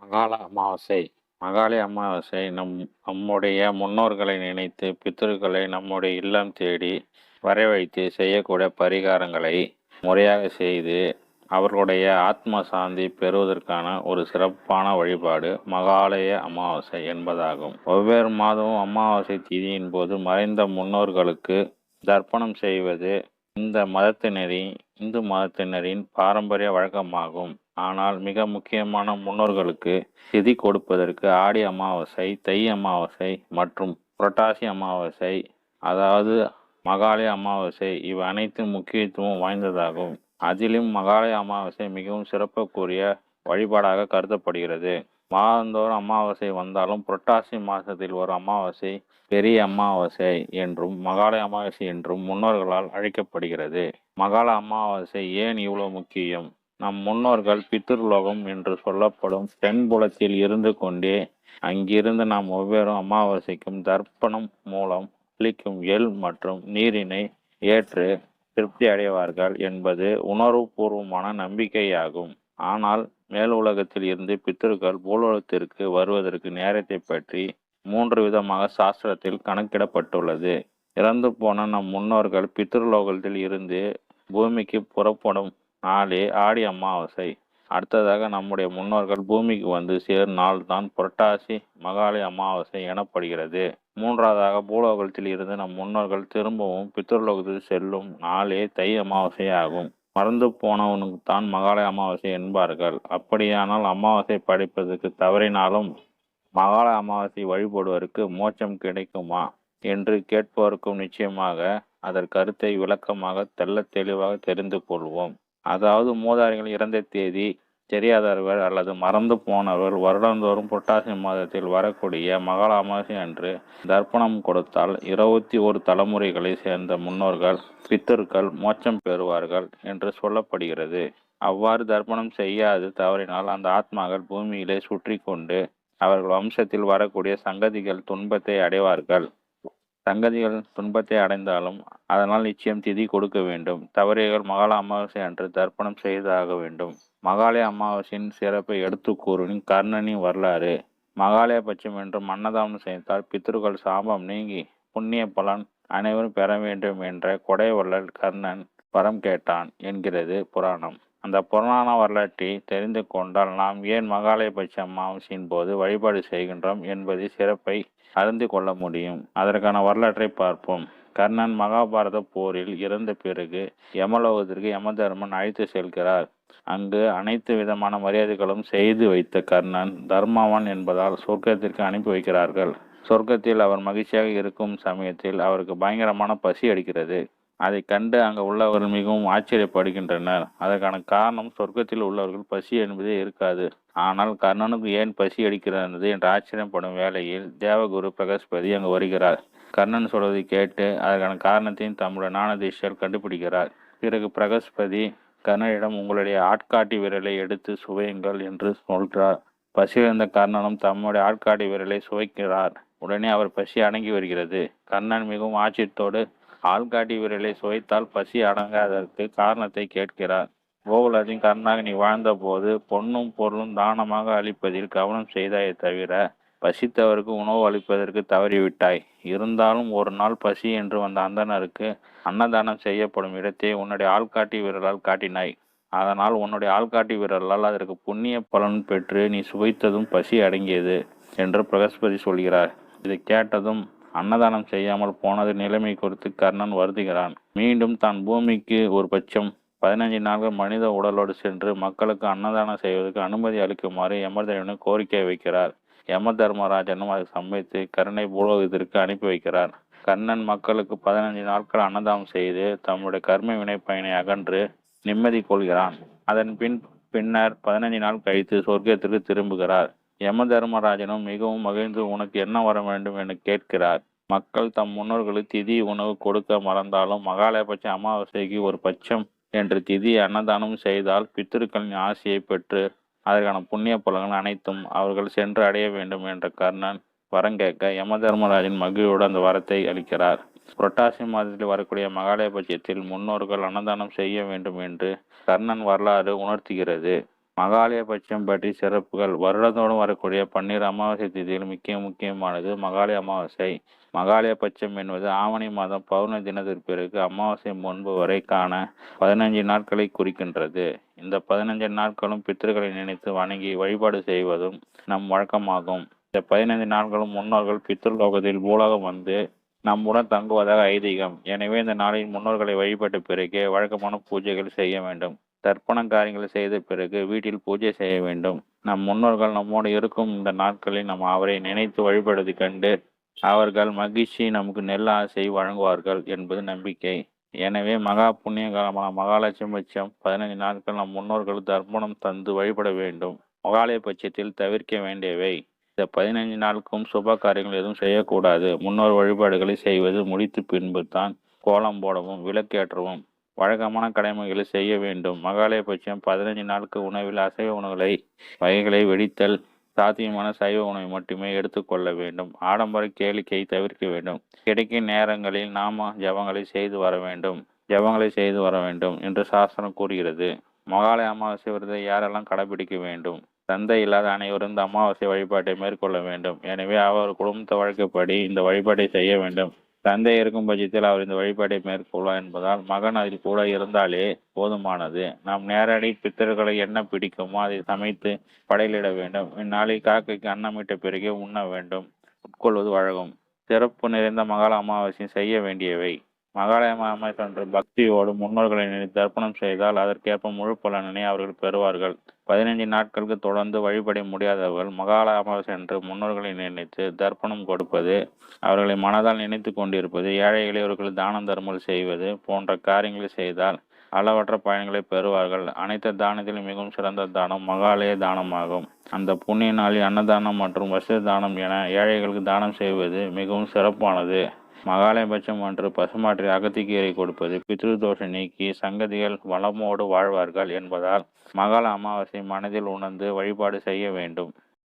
மகாள அமாவாசை. மகாளி அமாவாசை நம்முடைய முன்னோர்களை நினைத்து பித்ருக்களை நம்முடைய இல்லம் தேடி வரவைத்து செய்யக்கூடிய பரிகாரங்களை முறையாக செய்து அவர்களுடைய ஆத்ம சாந்தி பெறுவதற்கான ஒரு சிறப்பான வழிபாடு மகாலய அமாவாசை என்பதாகும். ஒவ்வொரு மாதமும் அமாவாசை திதியின் போது மறைந்த முன்னோர்களுக்கு தர்ப்பணம் செய்வது இந்த இந்து மதத்தினரின் பாரம்பரிய வழக்கமாகும். ஆனால் மிக முக்கியமான முன்னோர்களுக்கு திதி கொடுப்பதற்கு ஆடி அமாவாசை, தை அமாவாசை மற்றும் புரட்டாசி அமாவாசை, அதாவது மகாலய அமாவாசை, இவை அனைத்தும் முக்கியத்துவம் வாய்ந்ததாகும். அதிலும் மகாலய அமாவாசை மிகவும் சிறப்புக்குரிய வழிபாடாக கருதப்படுகிறது. மாதந்தோறும் அமாவாசை வந்தாலும் புரட்டாசி மாதத்தில் ஒரு அமாவாசை பெரிய அமாவாசை என்றும் மகாலய அமாவாசை என்றும் முன்னோர்களால் அழைக்கப்படுகிறது. மகால அமாவாசை ஏன் இவ்வளவு முக்கியம்? நம் முன்னோர்கள் பித்ருலோகம் என்று சொல்லப்படும் தென்புலத்தில் இருந்து கொண்டே அங்கிருந்து நாம் ஒவ்வொரு அமாவாசைக்கும் தர்ப்பணம் மூலம் அளிக்கும் எள் மற்றும் நீரினை ஏற்று திருப்தி அடைவார்கள் என்பது உணர்வுபூர்வமான நம்பிக்கையாகும். ஆனால் மேல் உலகத்தில் இருந்து பித்ருக்கள் பூலோகத்திற்கு வருவதற்கு நேரத்தை பற்றி 3 விதமாக சாஸ்திரத்தில் கணக்கிடப்பட்டுள்ளது. இறந்து போன நம் முன்னோர்கள் பித்ருலோகத்தில் இருந்து பூமிக்கு புறப்படும் நாளே ஆடி அமாவாசை. அடுத்ததாக நம்முடைய முன்னோர்கள் பூமிக்கு வந்து சேரும் நாள் தான் புரட்டாசி மகாலய அமாவாசை எனப்படுகிறது. மூன்றாவதாக பூலோகத்தில் இருந்து நம் முன்னோர்கள் திரும்பவும் பித்ருலோகத்தில் செல்லும் நாளே தை அமாவாசை ஆகும். மறந்து போனவனுக்கு தான் மகாலய அமாவாசை என்பார்கள். அப்படியானால் அமாவாசை படைப்பதற்கு தவறினாலும் மகாலய அமாவாசை வழிபடுவதற்கு மோட்சம் கிடைக்குமா என்று கேட்பவருக்கும் நிச்சயமாக அதன் கருத்தை விளக்கமாக தெள்ள தெளிவாக தெரிந்து கொள்வோம். அதாவது மூதாதைகள் இறந்த தேதி தெரியாதவர்கள் அல்லது மறந்து போனவர்கள் வருடந்தோறும் புரட்டாசி மாதத்தில் வரக்கூடிய மகால அமாவாசை அன்று தர்ப்பணம் கொடுத்தால் 21 தலைமுறைகளை சேர்ந்த முன்னோர்கள் பித்தர்கள் மோட்சம் பெறுவார்கள் என்று சொல்லப்படுகிறது. அவ்வாறு தர்ப்பணம் செய்யாது தவறினால் அந்த ஆத்மாக்கள் பூமியிலே சுற்றி கொண்டு அவர்கள் வம்சத்தில் வரக்கூடிய சங்கதிகள் துன்பத்தை அடைவார்கள். சங்கதிகள் துன்பத்தை அடைந்தாலும் அதனால் நிச்சயம் திதி கொடுக்க வேண்டும். தவறியவர்கள் மகால அமாவாசை அன்று தர்ப்பணம் செய்தாக வேண்டும். மகாலய அமாவாசையின் சிறப்பை எடுத்து கூறும் கர்ணனின் வரலாறு. மகாலய பட்சம் என்றும் அன்னதானம் செய்தால் பித்ருக்கள் சாபம் நீங்கி புண்ணிய பலன் அனைவரும் பெற வேண்டும் என்ற கொடை வள்ளல் கர்ணன் வரம் கேட்டான் என்கிறது புராணம். அந்த புராண வரலாற்றை தெரிந்து கொண்டால் நாம் ஏன் மகாலயபட்ச அமாவாசையின் போது வழிபாடு செய்கின்றோம் என்பதை சிறப்பை அறிந்து கொள்ள முடியும். அதற்கான வரலாற்றை பார்ப்போம். கர்ணன் மகாபாரத போரில் இறந்த பிறகு யமலோகத்திற்கு யமதர்மன் அழைத்து செல்கிறார். அங்கு அனைத்து விதமான மரியாதைகளும் செய்து வைத்த கர்ணன் தர்மவான் என்பதால் சொர்க்கத்திற்கு அனுப்பி வைக்கிறார்கள். சொர்க்கத்தில் அவர் மகிழ்ச்சியாக இருக்கும் சமயத்தில் அவருக்கு பயங்கரமான பசி அடிக்கிறது. அதை கண்டு அங்கு உள்ளவர்கள் மிகவும் ஆச்சரியப்படுகின்றனர். அதற்கான காரணம் சொர்க்கத்தில் உள்ளவர்கள் பசி என்பதே இருக்காது. ஆனால் கர்ணனுக்கு ஏன் பசி அடிக்கிறது என்று ஆச்சரியப்படும் வேளையில் தேவகுரு பிரகஸ்பதி அங்கு வருகிறார். கர்ணன் சொல்வதை கேட்டு அதற்கான காரணத்தையும் தம்முடைய ஞானதிஷியால் கண்டுபிடிக்கிறார். பிறகு பிரகஸ்பதி கர்ணனிடம் உங்களுடைய ஆட்காட்டி விரலை எடுத்து சுவையுங்கள் என்று சொல்கிறார். பசியிழந்த கர்ணனும் தம்முடைய ஆட்காட்டி விரலை சுவைக்கிறார். உடனே அவர் பசி அடங்கி வருகிறது. கர்ணன் மிகவும் ஆச்சரியத்தோடு ஆள்காட்டி விரலை சுவைத்தால் பசி அடங்காததற்கு காரணத்தை கேட்கிறார். கோகுலத்தின் கர்ணனாக நீ வாழ்ந்த போது பொன்னும் பொருளும் தானமாக அளிப்பதில் கவனம் செய்தாயே தவிர பசித்தவருக்கு உணவு அளிப்பதற்கு தவறிவிட்டாய். இருந்தாலும் ஒரு நாள் பசி என்று வந்த அந்தணருக்கு அன்னதானம் செய்யப்படும் இடத்தை உன்னுடைய ஆள்காட்டி விரலால் காட்டினாய். அதனால் உன்னுடைய ஆள்காட்டி விரலால் அதற்கு புண்ணிய பலன் பெற்று நீ சுவைத்ததும் பசி அடங்கியது என்று பிரகஸ்பதி சொல்கிறார். இதை கேட்டதும் அன்னதானம் செய்யாமல் போனது நிலைமை குறித்து கர்ணன் வருந்துகிறான். மீண்டும் தான் பூமிக்கு ஒரு பட்சம் 15 நாட்கள் மனித உடலோடு சென்று மக்களுக்கு அன்னதானம் செய்வதற்கு அனுமதி அளிக்குமாறு யமதர்மனுக்கு கோரிக்கை வைக்கிறார். யம தர்மராஜனும் அதை சம்மதித்து கர்ணனை பூலோகத்திற்கு அனுப்பி வைக்கிறார். கர்ணன் மக்களுக்கு 15 நாட்கள் அன்னதானம் செய்து தம்முடைய கர்ம வினை பயனை அகன்று நிம்மதி கொள்கிறான். அதன் பின்னர் 15 நாள் கழித்து சொர்க்கத்திற்கு திரும்புகிறார். யம தர்மராஜனும் மிகவும் மகிழ்ந்து உனக்கு என்ன வர வேண்டும் என கேட்கிறார். மக்கள் தம் முன்னோர்களுக்கு திதி உணவு கொடுக்க மறந்தாலும் மகாலயபட்ச அமாவாசைக்கு ஒரு பட்சம் என்று திதி அன்னதானம் செய்தால் பித்திருக்களின் ஆசையை பெற்று அதற்கான புண்ணிய பலன்கள் அனைத்தும் அவர்கள் சென்று அடைய வேண்டும் என்ற கர்ணன் வரங்கேட்க யம தர்மராஜன் மகிழ்வோடு அந்த வரத்தை அளிக்கிறார். புரட்டாசி மாதத்தில் வரக்கூடிய மகாலயபட்சத்தில் முன்னோர்கள் அன்னதானம் செய்ய வேண்டும் என்று கர்ணன் வரலாறு உணர்த்துகிறது. மகாலயபட்சம் பற்றி சிறப்புகள். வருடந்தோறும் வரக்கூடிய 12 அமாவாசை திதிகள் முக்கியமானது மகாலய அமாவாசை. மகாலயபட்சம் என்பது ஆவணி மாதம் பௌர்ணமி தினத்திற்கு பிறகு அமாவாசை முன்பு வரை காண 15 நாட்களை குறிக்கின்றது. இந்த 15 நாட்களும் பித்தர்களை நினைத்து வணங்கி வழிபாடு செய்வதும் நம் வழக்கமாகும். இந்த 15 நாட்களும் முன்னோர்கள் பித்ருலோகத்தில் பூலோகம் வந்து நம்முடன் தங்குவதாக ஐதீகம். எனவே இந்த நாளில் முன்னோர்களை வழிபட்ட பிறகே வழக்கமான பூஜைகள் செய்ய வேண்டும். தர்ப்பண காரியங்களை செய்த பிறகு வீட்டில் பூஜை செய்ய வேண்டும். நம் முன்னோர்கள் நம்மோடு இருக்கும் இந்த நாட்களில் நாம் அவரை நினைத்து வழிபடுவதை கண்டு அவர்கள் மகிழ்ச்சி நமக்கு நெல் ஆசை வழங்குவார்கள் என்பது நம்பிக்கை. எனவே மகா புண்ணிய காலமான மகாலட்சுமி பட்சம் 15 நாட்கள் நம் முன்னோர்கள் தர்ப்பணம் தந்து வழிபட வேண்டும். மகாலய பட்சத்தில் தவிர்க்க வேண்டியவை. இந்த 15 நாளுக்கும் சுப காரியங்கள் எதுவும் செய்யக்கூடாது. முன்னோர் வழிபாடுகளை செய்வது முடித்து பின்பு தான் கோலம் போடவும் விளக்கேற்றவும் வழக்கமான கடமைகளை செய்ய வேண்டும். மகாலயபட்சம் 15 நாளுக்கு உணவில் அசைவ வகைகளை வெடித்தல், சாத்தியமான சைவ உணவை மட்டுமே எடுத்துக்கொள்ள வேண்டும். ஆடம்பர கேளிக்கை தவிர்க்க வேண்டும். கிடைக்கும் நேரங்களில் நாம ஜபங்களை செய்து வர வேண்டும் என்று சாஸ்திரம் கூறுகிறது. மகாலய அமாவாசை விரதத்தை யாரெல்லாம் கடைபிடிக்க வேண்டும்? தந்தை இல்லாத அனைவரும் இந்த அமாவாசை வழிபாட்டை மேற்கொள்ள வேண்டும். எனவே அவர் குடும்ப வழக்கப்படி இந்த வழிபாட்டை செய்ய வேண்டும். தந்தை இருக்கும் பட்சத்தில் அவர் இந்த வழிபாட்டை மேற்கொள்வார் என்பதால் மகன் அதில் கூட இருந்தாலே போதுமானது. நாம் நேரடி பித்தர்களை என்ன பிடிக்குமோ அதை சமைத்து படையிலிட வேண்டும். இந்நாளில் காக்கைக்கு அன்னமிட்ட பிறகே உண்ண வேண்டும். உட்கொள்வது வழக்கம். சிறப்பு நிறைந்த மகால அமாவாசை செய்ய வேண்டியவை. மகாலய அமாவாசை அன்று பக்தியோடு முன்னோர்களை நினைத்து தர்ப்பணம் செய்தால் அதற்கேற்ப முழு பலனை அவர்கள் பெறுவார்கள். 15 நாட்களுக்கு தொடர்ந்து வழிபட முடியாதவர்கள் மகாலய அமாவாசை அன்று முன்னோர்களை நினைத்து தர்ப்பணம் கொடுப்பது, அவர்களை மனதால் நினைத்து கொண்டிருப்பது, ஏழை எளியவர்கள் தானம் தர்மங்கள் செய்வது போன்ற காரியங்களை செய்தால் அளவற்ற பயன்களை பெறுவார்கள். அனைத்து தானத்திலும் மிகவும் சிறந்த தானம் மகாலய தானமாகும். அந்த புண்ணிய நாளில் அன்னதானம் மற்றும் வசதி தானம் என ஏழைகளுக்கு தானம் செய்வது மிகவும் சிறப்பானது. மகாலயபட்சம் அன்று பசுமாற்றில் அகத்திக்கீரை கொடுப்பது பித்ருதோஷம் நீக்கி சங்கதிகள் வளமோடு வாழ்வார்கள் என்பதால் மகால அமாவாசை மனதில் உணர்ந்து வழிபாடு செய்ய வேண்டும்.